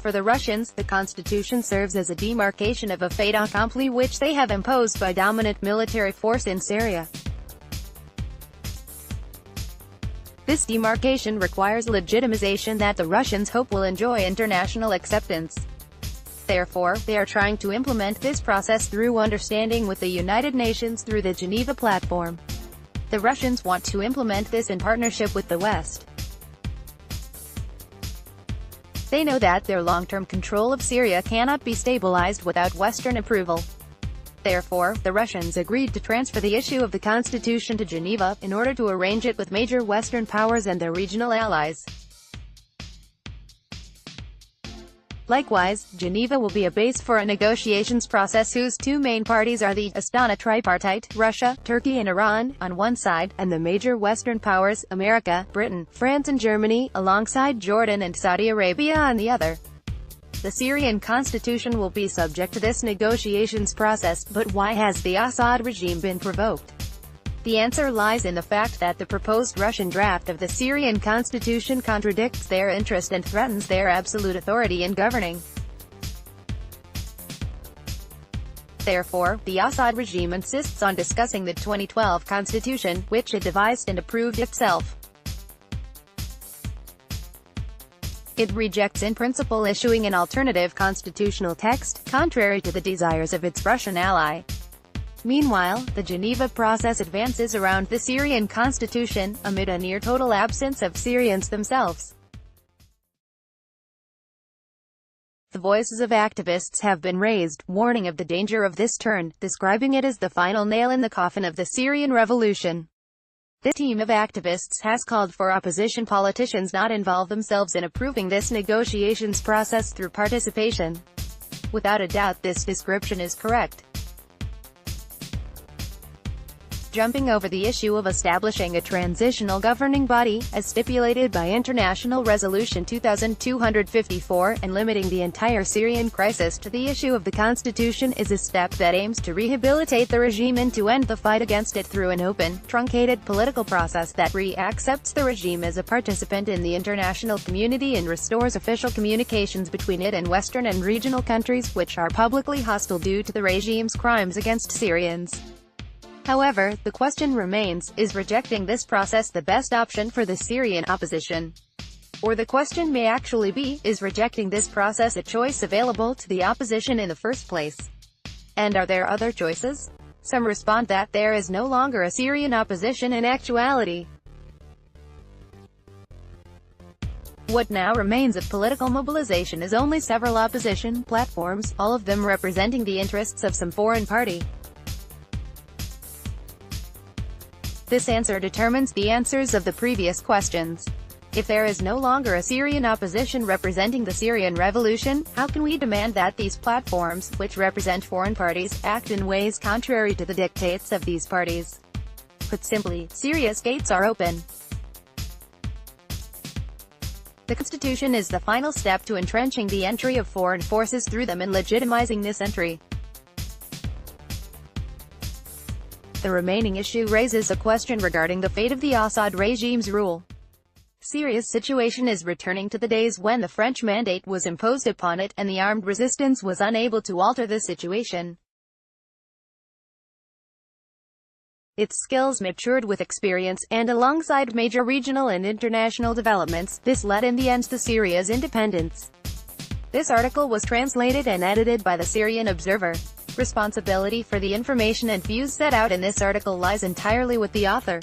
For the Russians, the constitution serves as a demarcation of a fait accompli which they have imposed by dominant military force in Syria. This demarcation requires legitimization that the Russians hope will enjoy international acceptance. Therefore, they are trying to implement this process through understanding with the United Nations through the Geneva platform. The Russians want to implement this in partnership with the West. They know that their long-term control of Syria cannot be stabilized without Western approval. Therefore, the Russians agreed to transfer the issue of the constitution to Geneva, in order to arrange it with major Western powers and their regional allies. Likewise, Geneva will be a base for a negotiations process whose two main parties are the Astana tripartite, Russia, Turkey and Iran, on one side, and the major Western powers, America, Britain, France and Germany, alongside Jordan and Saudi Arabia on the other. The Syrian constitution will be subject to this negotiations process, but why has the Assad regime been provoked? The answer lies in the fact that the proposed Russian draft of the Syrian constitution contradicts their interest and threatens their absolute authority in governing. Therefore, the Assad regime insists on discussing the 2012 constitution, which it devised and approved itself. It rejects in principle issuing an alternative constitutional text, contrary to the desires of its Russian ally. Meanwhile, the Geneva process advances around the Syrian constitution, amid a near-total absence of Syrians themselves. The voices of activists have been raised, warning of the danger of this turn, describing it as the final nail in the coffin of the Syrian revolution. This team of activists has called for opposition politicians not involve themselves in approving this negotiations process through participation. Without a doubt this description is correct. Jumping over the issue of establishing a transitional governing body, as stipulated by International Resolution 2254, and limiting the entire Syrian crisis to the issue of the constitution is a step that aims to rehabilitate the regime and to end the fight against it through an open, truncated political process that accepts the regime as a participant in the international community and restores official communications between it and Western and regional countries which are publicly hostile due to the regime's crimes against Syrians. However, the question remains, is rejecting this process the best option for the Syrian opposition? Or the question may actually be, is rejecting this process a choice available to the opposition in the first place? And are there other choices? Some respond that there is no longer a Syrian opposition in actuality. What now remains of political mobilization is only several opposition platforms, all of them representing the interests of some foreign party. This answer determines the answers of the previous questions. If there is no longer a Syrian opposition representing the Syrian revolution, how can we demand that these platforms, which represent foreign parties, act in ways contrary to the dictates of these parties? Put simply, Syria's gates are open. The constitution is the final step to entrenching the entry of foreign forces through them and legitimizing this entry. The remaining issue raises a question regarding the fate of the Assad regime's rule. Syria's situation is returning to the days when the French mandate was imposed upon it, and the armed resistance was unable to alter the situation. Its skills matured with experience, and alongside major regional and international developments, this led in the end to Syria's independence. This article was translated and edited by the Syrian Observer. Responsibility for the information and views set out in this article lies entirely with the author.